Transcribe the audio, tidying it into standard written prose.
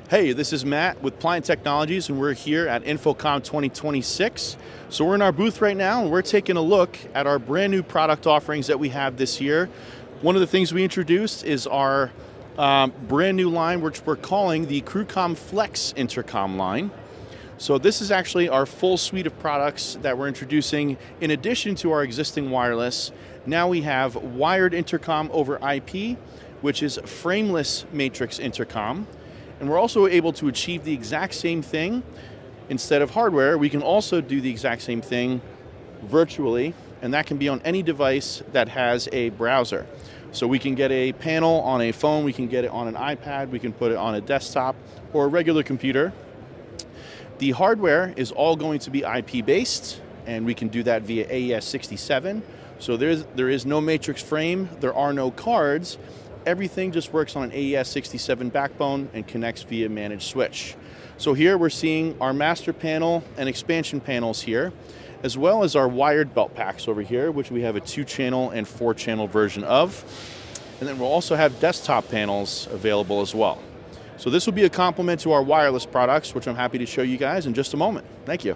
Hey, this is Matt with Pliant Technologies, and we're here at InfoComm 2026. So we're in our booth right now, and we're taking a look at our brand new product offerings that we have this year. One of the things we introduced is our brand new line, which we're calling the CrewCom Flex Intercom line. So this is actually our full suite of products that we're introducing in addition to our existing wireless. Now we have wired intercom over IP, which is frameless matrix intercom. And we're also able to achieve the exact same thing. Instead of hardware, we can also do the exact same thing virtually, and that can be on any device that has a browser. So we can get a panel on a phone, we can get it on an iPad, we can put it on a desktop or a regular computer. The hardware is all going to be IP-based, and we can do that via AES-67. So there is no matrix frame, there are no cards. Everything just works on an AES-67 backbone and connects via managed switch. So here we're seeing our master panel and expansion panels here, as well as our wired belt packs over here, which we have a 2-channel and 4-channel version of. And then we'll also have desktop panels available as well. So this will be a complement to our wireless products, which I'm happy to show you guys in just a moment. Thank you.